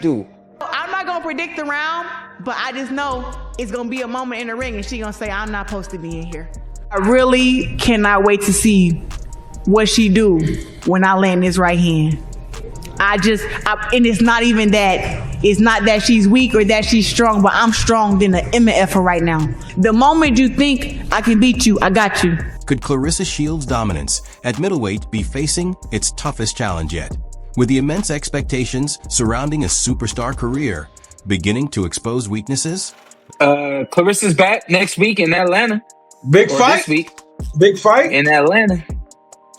do. I'm not gonna predict the round, but I just know it's gonna be a moment in the ring and she gonna say, I'm not supposed to be in here. I really cannot wait to see what she do when I land this right hand. And it's not even that, it's not that she's weak or that she's strong, but I'm strong than the MF right now. The moment you think I can beat you, I got you. Could Claressa Shields' dominance at middleweight be facing its toughest challenge yet? With the immense expectations surrounding a superstar career beginning to expose weaknesses? Claressa's back next week in Atlanta. Big fight. This week. Big fight in Atlanta.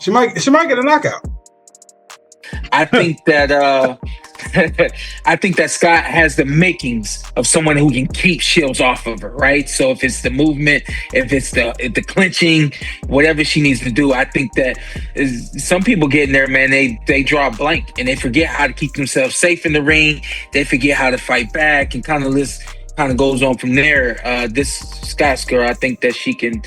She might get a knockout. I think that I think that Scott has the makings of someone who can keep Shields off of her, right? So if it's the movement, if it's the clinching, whatever she needs to do, I think that some people get in there, man, they draw a blank and they forget how to keep themselves safe in the ring. They forget how to fight back and kind of goes on from there. This Scott's girl, I think that she can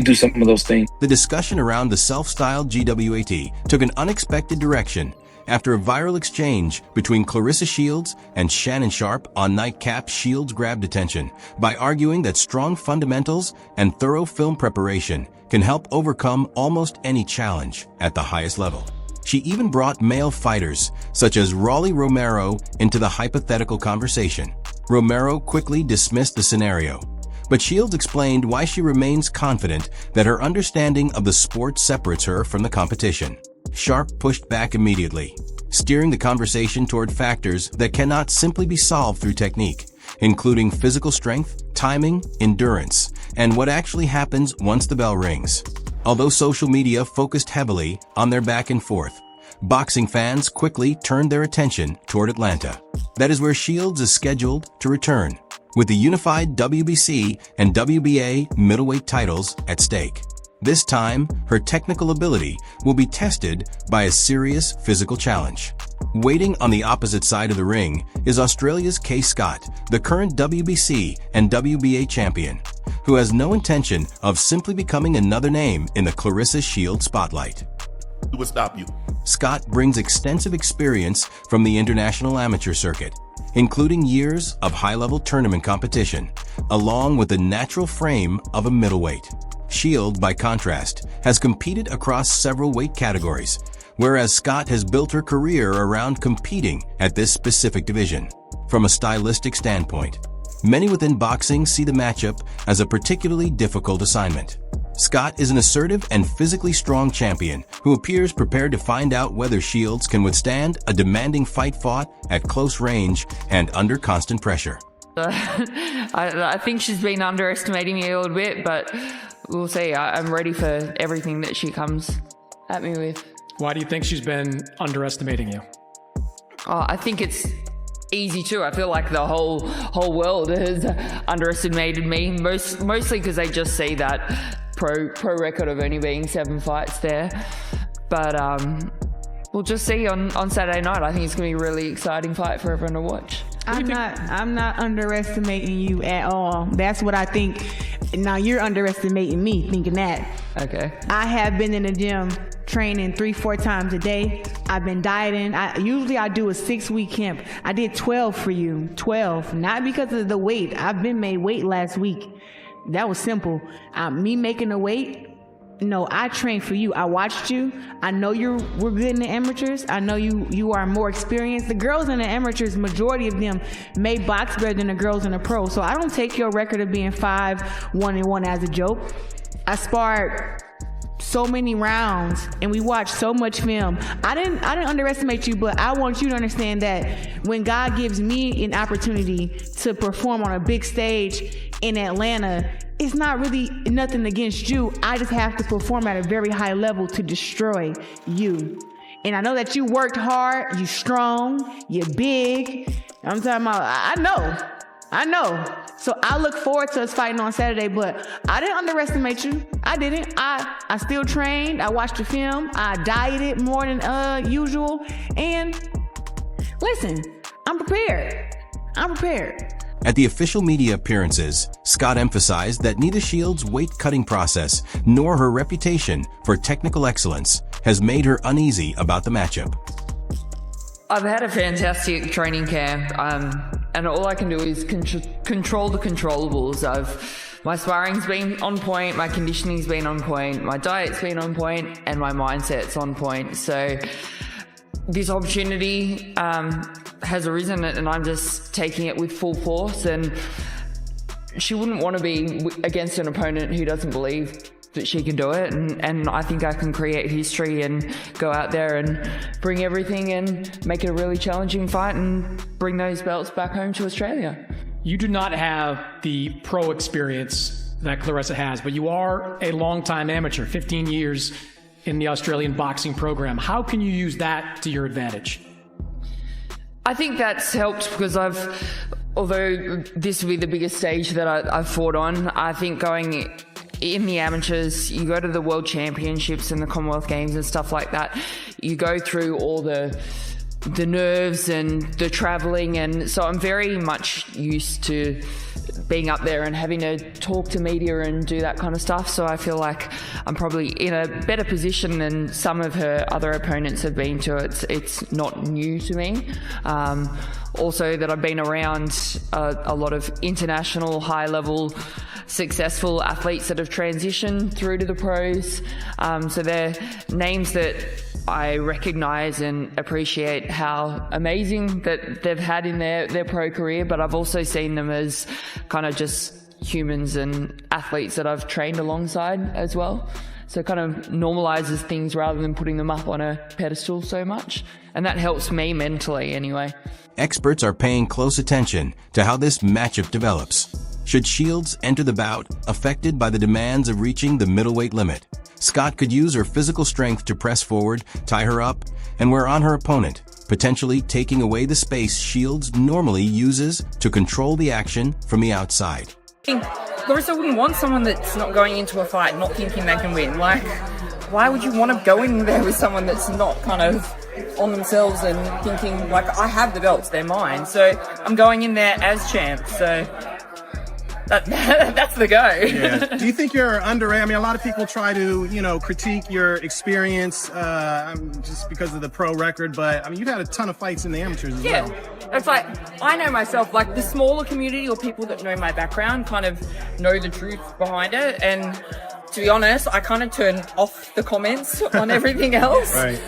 do some of those things. The discussion around the self-styled GWAT took an unexpected direction after a viral exchange between Claressa Shields and Shannon Sharpe on Nightcap. Shields grabbed attention by arguing that strong fundamentals and thorough film preparation can help overcome almost any challenge at the highest level. She even brought male fighters such as Romero into the hypothetical conversation. Romero quickly dismissed the scenario, but Shields explained why she remains confident that her understanding of the sport separates her from the competition. Sharpe pushed back immediately, steering the conversation toward factors that cannot simply be solved through technique, including physical strength, timing, endurance, and what actually happens once the bell rings. Although social media focused heavily on their back and forth, boxing fans quickly turned their attention toward Atlanta. That is where Shields is scheduled to return, with the unified WBC and WBA middleweight titles at stake. This time, her technical ability will be tested by a serious physical challenge. Waiting on the opposite side of the ring is Australia's Kaye Scott, the current WBC and WBA champion, who has no intention of simply becoming another name in the Claressa Shields spotlight. Who would stop you? Scott brings extensive experience from the international amateur circuit, including years of high-level tournament competition, along with the natural frame of a middleweight. Shields, by contrast, has competed across several weight categories, whereas Scott has built her career around competing at this specific division. From a stylistic standpoint, many within boxing see the matchup as a particularly difficult assignment. Scott is an assertive and physically strong champion who appears prepared to find out whether Shields can withstand a demanding fight fought at close range and under constant pressure. I think she's been underestimating me a little bit, but we'll see. I'm ready for everything that she comes at me with. Why do you think she's been underestimating you? I think it's easy too. I feel like the whole world has underestimated me, mostly because they just see that pro record of only being 7 fights there. But we'll just see on Saturday night. I think it's going to be a really exciting fight for everyone to watch. I'm not underestimating you at all. That's what I think. Now you're underestimating me thinking that. Okay. I have been in the gym training 3-4 times a day. I've been dieting. Usually I do a 6-week camp. I did 12 for you. 12. Not because of the weight. I've been made weight last week. That was simple. Me making the weight. No, I trained for you. I watched you. I know we're good in the amateurs. I know you are more experienced. The girls in the amateurs, majority of them may box better than the girls in the pro. So I don't take your record of being 5-1-1 as a joke. I sparred so many rounds and we watched so much film. I didn't underestimate you, but I want you to understand that when God gives me an opportunity to perform on a big stage in Atlanta, it's not really nothing against you. I just have to perform at a very high level to destroy you. And I know that you worked hard, you strong, you're big. I'm talking about, I know. So I look forward to us fighting on Saturday, but I didn't underestimate you. I didn't. I still trained. I watched the film. I dieted more than usual. And listen, I'm prepared. At the official media appearances, Scott emphasized that neither Shields' weight-cutting process nor her reputation for technical excellence has made her uneasy about the matchup. I've had a fantastic training camp, and all I can do is control the controllables. My sparring's been on point, my conditioning's been on point, my diet's been on point, and my mindset's on point. So this opportunity has arisen, and I'm just taking it with full force. And she wouldn't want to be against an opponent who doesn't believe that she can do it, and I think I can create history and go out there and bring everything and make it a really challenging fight and bring those belts back home to Australia. You do not have the pro experience that Claressa has, but you are a longtime amateur, 15 years in the Australian boxing program. How can you use that to your advantage? I think that's helped because although this will be the biggest stage that I've fought on, I think going in the amateurs, you go to the World Championships and the Commonwealth Games and stuff like that, you go through all the nerves and the traveling, and so I'm very much used to being up there and having to talk to media and do that kind of stuff. So I feel like I'm probably in a better position than some of her other opponents have been to it. It's not new to me. Also that I've been around a lot of international high-level successful athletes that have transitioned through to the pros. So they're names that I recognize and appreciate how amazing that they've had in their pro career, but I've also seen them as kind of just humans and athletes that I've trained alongside as well. So it kind of normalizes things rather than putting them up on a pedestal so much. And that helps me mentally anyway. Experts are paying close attention to how this matchup develops. Should Shields enter the bout affected by the demands of reaching the middleweight limit, Scott could use her physical strength to press forward, tie her up, and wear on her opponent, potentially taking away the space Shields normally uses to control the action from the outside. Claressa wouldn't want someone that's not going into a fight not thinking they can win. Like, why would you want to go in there with someone that's not kind of on themselves and thinking, like, I have the belts, they're mine, so I'm going in there as champ, so that's the go. Yeah. Do you think you're underrated? I mean, a lot of people try to, critique your experience just because of the pro record, but I mean, you've had a ton of fights in the amateurs as well. It's like, I know myself, like the smaller community or people that know my background kind of know the truth behind it, and to be honest, I kind of turn off the comments on everything else. Right.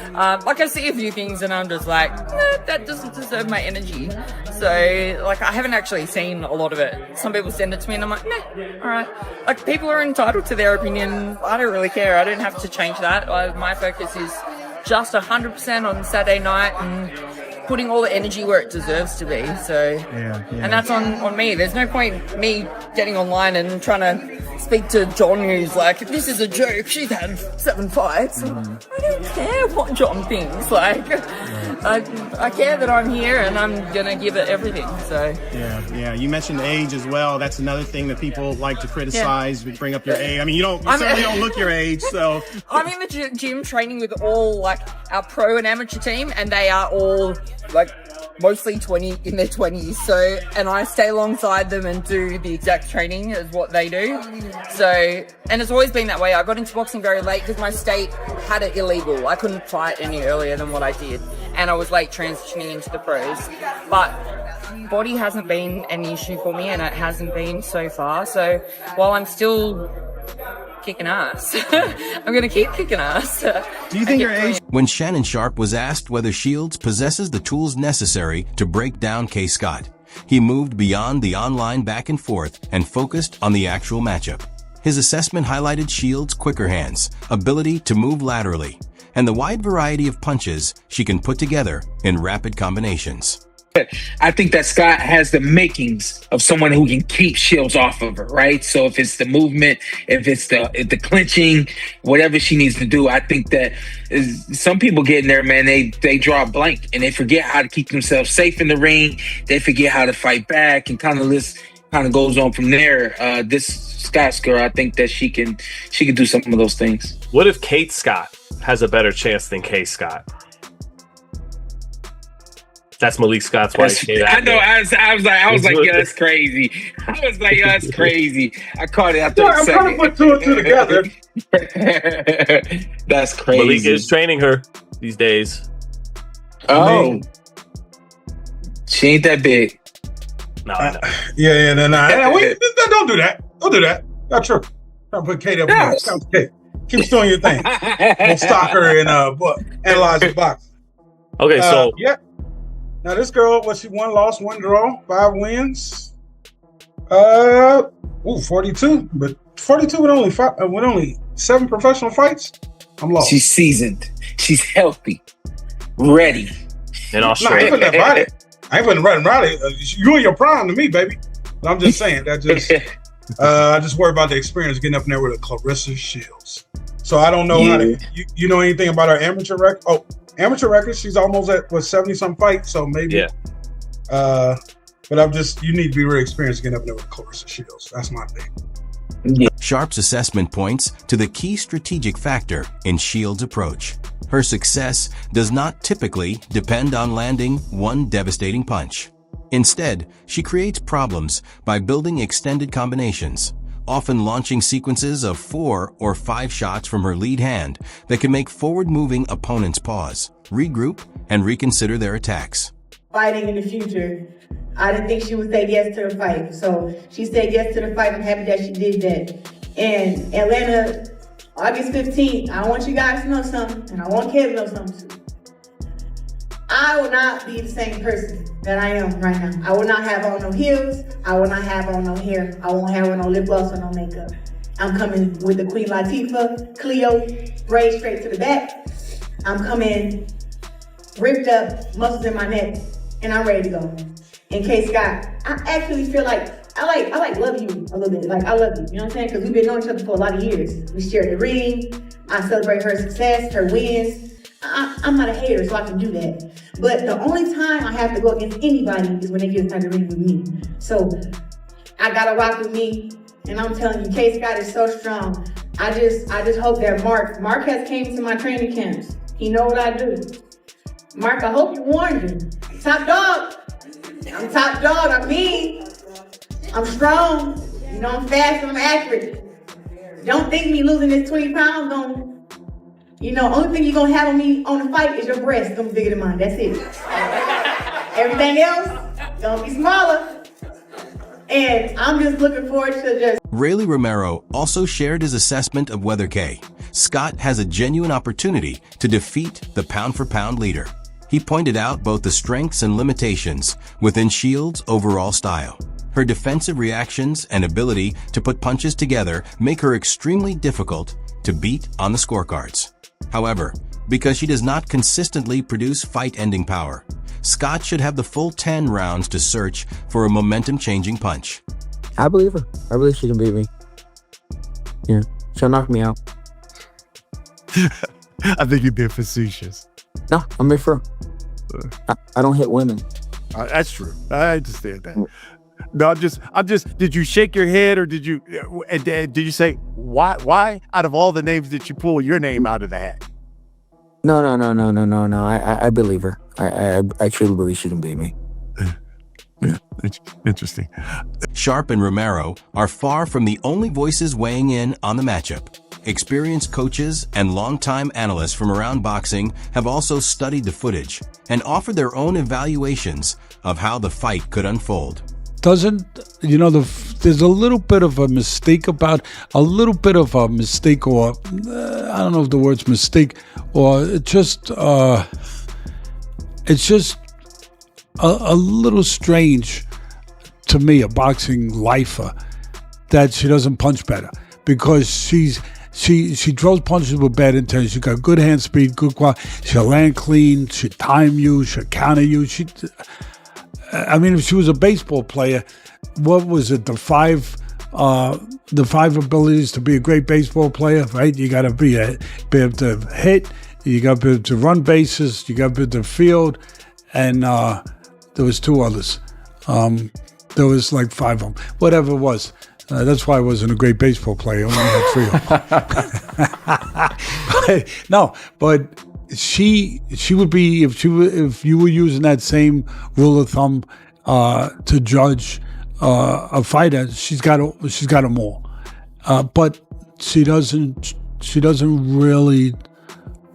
Like I see a few things and I'm just like, that doesn't deserve my energy. So, like, I haven't actually seen a lot of it. Some people send it to me and I'm like, nah, all right. Like, people are entitled to their opinion. I don't really care. I don't have to change that. My focus is just 100% on Saturday night and putting all the energy where it deserves to be. So, and that's on me. There's no point me getting online and trying to speak to John, who's like, this is a joke, she's had 7 fights. I don't care what John thinks. Like, I care that I'm here and I'm gonna give it everything. So yeah. You mentioned age as well. That's another thing that people like to criticize. We bring up your age. I mean, you certainly don't look your age. So I'm in the gym training with all like our pro and amateur team, and they are all like mostly in their 20s. So, and I stay alongside them and do the exact training as what they do. So, and it's always been that way. I got into boxing very late because my state had it illegal. I couldn't fight any earlier than what I did, and I was late transitioning into the pros. But body hasn't been an issue for me, and it hasn't been so far. So while I'm still kicking ass, I'm going to keep kicking ass. Do you think your age... When Shannon Sharpe was asked whether Shields possesses the tools necessary to break down Kaye Scott, he moved beyond the online back and forth and focused on the actual matchup. His assessment highlighted Shields' quicker hands, ability to move laterally, and the wide variety of punches she can put together in rapid combinations. I think that Scott has the makings of someone who can keep Shields off of her, right? So if it's the movement, if it's the clinching, whatever she needs to do, I think that some people get in there, man, they draw a blank and they forget how to keep themselves safe in the ring. They forget how to fight back, and kind of goes on from there. This Scott's girl, I think that she can do some of those things. What if Kaye Scott has a better chance than Kaye Scott? That's Malik Scott's wife. I know. I was like, yeah, that's crazy. I was like, yeah, that's crazy. I caught it after a second. I'm trying to put two and two together. That's crazy. Malik is training her these days. Oh, She ain't that big. No, I know. Yeah, no. Don't do that. Don't do that. Not true. Trying to put Kate up there. Sounds Kate. Keep doing your thing. We'll stalk her and analyze the box. Okay, so yeah. Now this girl, she 1 loss, 1 draw, 5 wins. 42, but 42 with only 7 professional fights. I'm lost. She's seasoned. She's healthy, ready. in I Australia. ain't putting that body. I ain't putting running Riley. You in your prime to me, baby. But I'm just saying that I just worry about the experience getting up in there with a Claressa Shields. So I don't know how to. You know anything about her amateur record? Oh, amateur record. She's almost at 70-some fights. So maybe. Yeah. But you need to be really experienced getting up in there with Claressa Shields. That's my thing. Yeah. Sharpe's assessment points to the key strategic factor in Shields' approach. Her success does not typically depend on landing one devastating punch. Instead, she creates problems by building extended combinations, often launching sequences of 4 or 5 shots from her lead hand that can make forward-moving opponents pause, regroup, and reconsider their attacks. Fighting in the future, I didn't think she would say yes to the fight. So she said yes to the fight. I'm happy that she did that. And Atlanta, August 15th, I want you guys to know something, and I want Kevin to know something too. I will not be the same person that I am right now. I will not have on no heels. I will not have on no hair. I won't have on no lip gloss or no makeup. I'm coming with the Queen Latifah, Cleo, braid straight to the back. I'm coming ripped up, muscles in my neck, and I'm ready to go. And Kaye Scott, I actually feel like I love you a little bit. Like, I love you. You know what I'm saying? Because we've been knowing each other for a lot of years. We shared the ring. I celebrate her success, her wins. I'm not a hater, so I can do that. But the only time I have to go against anybody is when they get inside the ring with me. So I gotta rock with me. And I'm telling you, Kaye Scott is so strong. I just hope that Mark has came to my training camps. He know what I do. Mark, I hope you warned him. Top dog. I'm top dog. I'm mean. I'm strong. You know, I'm fast and I'm accurate. Don't think me losing this 20 pounds on. You know, only thing you're going to have on me on the fight is your breast. It's going to be bigger than mine. That's it. Everything else, going to be smaller. And I'm just looking forward to just... Rayleigh Romero also shared his assessment of whether Kaye Scott has a genuine opportunity to defeat the pound-for-pound leader. He pointed out both the strengths and limitations within Shields' overall style. Her defensive reactions and ability to put punches together make her extremely difficult to beat on the scorecards. However, because she does not consistently produce fight-ending power, Scott should have the full 10 rounds to search for a momentum-changing punch. I believe her. I believe she can beat me. Yeah, she'll knock me out. I think you're being facetious. No, I'm being for real. I don't hit women. That's true. I understand that. No, I'm just. Did you shake your head, or did you say why? Why out of all the names did you pull your name out of the hat? No. I believe her. I truly believe she can beat me. Yeah, interesting. Sharpe and Romero are far from the only voices weighing in on the matchup. Experienced coaches and longtime analysts from around boxing have also studied the footage and offered their own evaluations of how the fight could unfold. There's a little bit of a mistake or I don't know if the word's mistake, or it's just a little strange to me, a boxing lifer, that she doesn't punch better, because she throws punches with bad intention. She got good hand speed, good quality. She'll land clean. She'll time you. She'll counter you. If she was a baseball player, what was it? The five abilities to be a great baseball player, right? You got to be able to hit. You got to be able to run bases. You got to be able to field, and there was 2 others. There was like 5 of them. Whatever it was. That's why I wasn't a great baseball player. I only had 3 of them. but she would be, if you were using that same rule of thumb to judge a fighter, she's got them all. But she doesn't really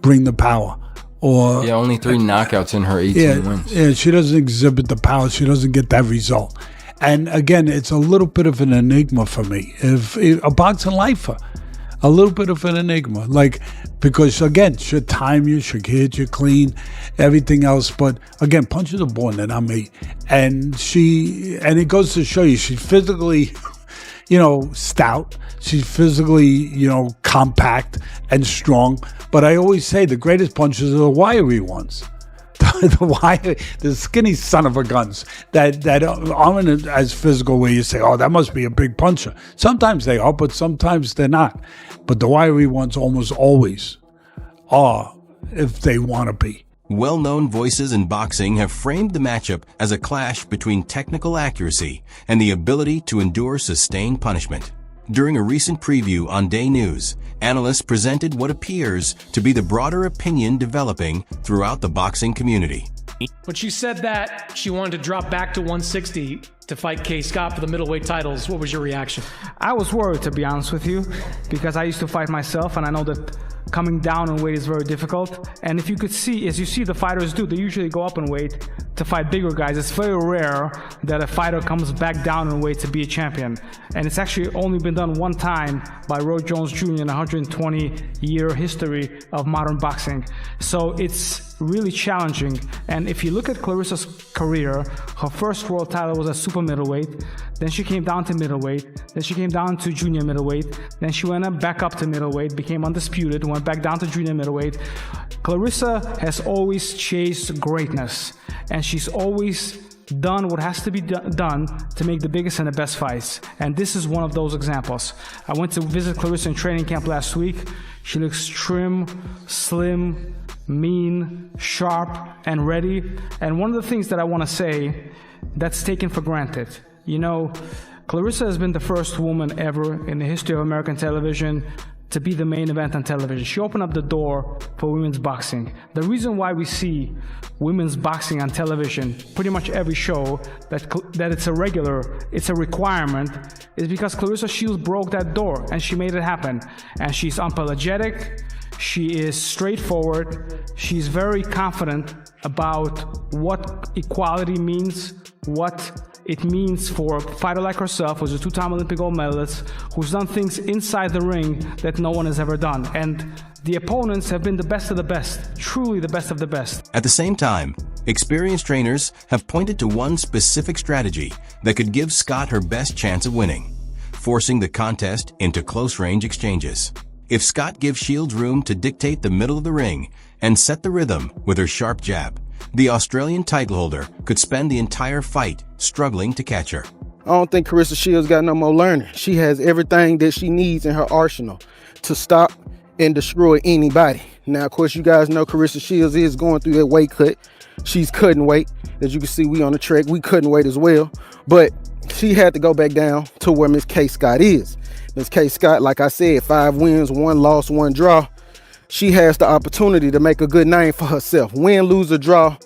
bring the power or Yeah, only 3 knockouts in her 18 wins. Yeah, she doesn't exhibit the power. She doesn't get that result. And again, it's a little bit of an enigma for me. If a boxing lifer, a little bit of an enigma, like, because again, she'll time you, she'll hit you clean, everything else. But again, punches are born, they're not made. And it goes to show you, she's physically, stout. She's physically, compact and strong. But I always say the greatest punches are the wiry ones. The skinny son of a guns that aren't as physical, where you say, oh, that must be a big puncher. Sometimes they are, but sometimes they're not. But the wiry ones almost always are, if they want to be. Well-known voices in boxing have framed the matchup as a clash between technical accuracy and the ability to endure sustained punishment. During a recent preview on Day News, analysts presented what appears to be the broader opinion developing throughout the boxing community. But she said that she wanted to drop back to 160 to fight Kaye Scott for the middleweight titles. What was your reaction? I was worried, to be honest with you, because I used to fight myself, and I know that coming down in weight is very difficult. And if you could see, as you see the fighters do, they usually go up in weight to fight bigger guys. It's very rare that a fighter comes back down in weight to be a champion. And it's actually only been done one time by Roy Jones Jr. in 120-year history of modern boxing. So it's really challenging. And if you look at Claressa's career, her first world title was at super middleweight. Then she came down to middleweight. Then she came down to junior middleweight. Then she went back up to middleweight, became undisputed, went back down to junior middleweight. Claressa has always chased greatness, and she's always done what has to be done to make the biggest and the best fights. And this is one of those examples. I went to visit Claressa in training camp last week. She looks trim, slim, mean, sharp, and ready. And one of the things that I want to say that's taken for granted, Claressa has been the first woman ever in the history of American television to be the main event on television. She opened up the door for women's boxing. The reason why we see women's boxing on television, pretty much every show, that it's a requirement, is because Claressa Shields broke that door and she made it happen. And she's unapologetic, she is straightforward, she's very confident about what equality means, what it means for a fighter like herself, who's a 2-time Olympic gold medalist, who's done things inside the ring that no one has ever done. And the opponents have been the best of the best, truly the best of the best. At the same time, experienced trainers have pointed to one specific strategy that could give Scott her best chance of winning, forcing the contest into close-range exchanges. If Scott gives Shields room to dictate the middle of the ring and set the rhythm with her sharp jab, the Australian title holder could spend the entire fight struggling to catch her. I don't think Claressa Shields got no more learning. She has everything that she needs in her arsenal to stop and destroy anybody. Now, of course, you guys know Claressa Shields is going through that weight cut. She's cutting weight. As you can see, we on the track. We cutting weight as well. But she had to go back down to where Miss Kaye Scott is. Miss Kaye Scott, like I said, 5 wins, 1 loss, 1 draw. She has the opportunity to make a good name for herself. Win, lose, or draw,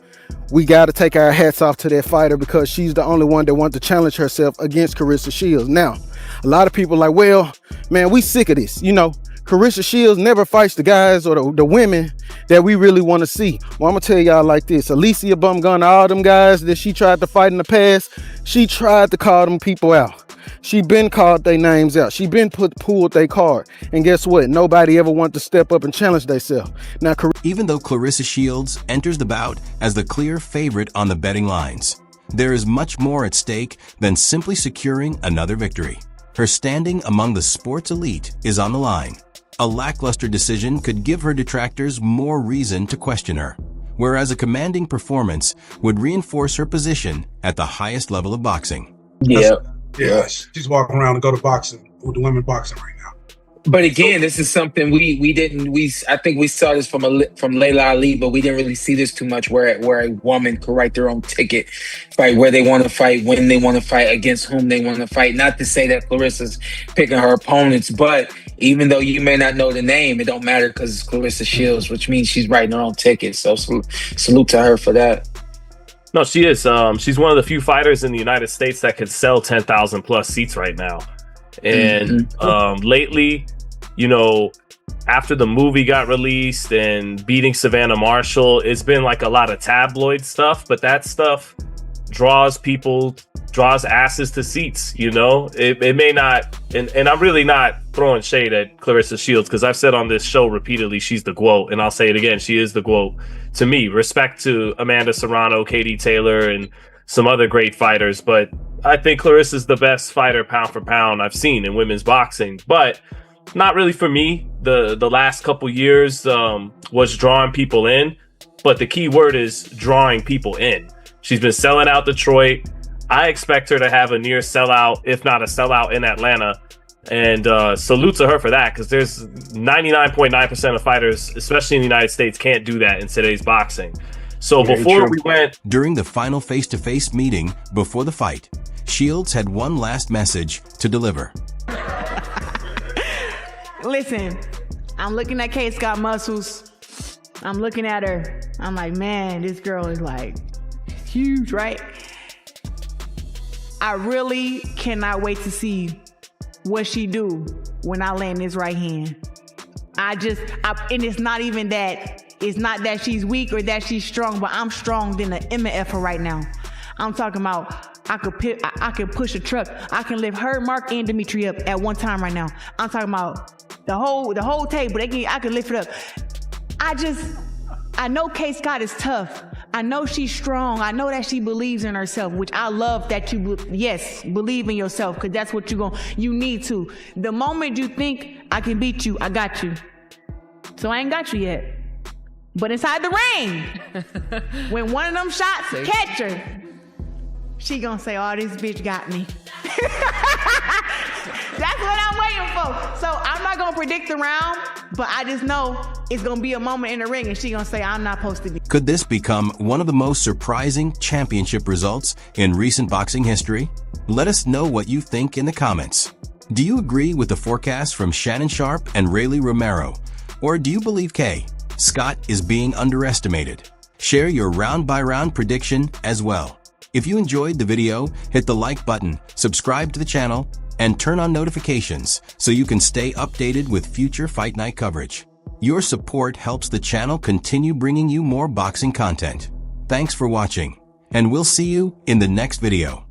we got to take our hats off to that fighter, because she's the only one that wants to challenge herself against Claressa Shields. Now, a lot of people are like, well, man, we sick of this. Claressa Shields never fights the guys or the women that we really want to see. Well, I'm going to tell y'all like this. Alicia Bumgun, all them guys that she tried to fight in the past, she tried to call them people out. She been called their names out. She been pulled their card. And guess what? Nobody ever wanted to step up and challenge themselves. Now, even though Claressa Shields enters the bout as the clear favorite on the betting lines, there is much more at stake than simply securing another victory. Her standing among the sports elite is on the line. A lackluster decision could give her detractors more reason to question her, whereas a commanding performance would reinforce her position at the highest level of boxing. Yes. She's walking around and go to boxing with the women boxing right now. But again, this is something I think we saw this from Layla Ali, but we didn't really see this too much where a woman could write their own ticket, fight where they want to fight, when they want to fight, against whom they want to fight. Not to say that Claressa's picking her opponents, but even though you may not know the name, it don't matter because it's Claressa Shields, which means she's writing her own ticket. So salute to her for that. No, she is. She's one of the few fighters in the United States that could sell 10,000 plus seats right now. And lately, after the movie got released and beating Savannah Marshall, it's been like a lot of tabloid stuff, but that stuff draws asses to seats, you know? It may not, and I'm really not throwing shade at Claressa Shields, because I've said on this show repeatedly, she's the GWOAT, and I'll say it again, she is the GWOAT to me. Respect to Amanda Serrano, Katie Taylor, and some other great fighters, but I think Claressa's the best fighter pound for pound I've seen in women's boxing, but not really for me. The last couple years was drawing people in, but the key word is drawing people in. She's been selling out Detroit. I expect her to have a near sellout, if not a sellout, in Atlanta. And salute to her for that, because there's 99.9% of fighters, especially in the United States, can't do that in today's boxing. So before we went... During the final face-to-face meeting before the fight, Shields had one last message to deliver. Listen, I'm looking at Kaye Scott muscles. I'm looking at her. I'm like, man, this girl is like huge, right? I really cannot wait to see what she do when I land this right hand. And it's not even that, it's not that she's weak or that she's strong, but I'm strong than an MF right now. I'm talking about I could push a truck. I can lift her, Mark, and Dimitri up at one time right now. I'm talking about the whole table. I can lift it up. I know Kaye Scott is tough. I know she's strong. I know that she believes in herself, which I love that you, believe in yourself, because that's what you need to. The moment you think I can beat you, I got you. So I ain't got you yet. But inside the ring, when one of them shots catch her, she gonna say, oh, this bitch got me. That's what I'm waiting for. So I'm not gonna predict the round, but I just know it's gonna be a moment in the ring and she gonna say, I'm not supposed to be. Could this become one of the most surprising championship results in recent boxing history? Let us know what you think in the comments. Do you agree with the forecast from Shannon Sharpe and Rayleigh Romero? Or do you believe Kaye Scott is being underestimated? Share your round-by-round prediction as well. If you enjoyed the video, hit the like button, subscribe to the channel, and turn on notifications so you can stay updated with future Fight Night coverage. Your support helps the channel continue bringing you more boxing content. Thanks for watching, and we'll see you in the next video.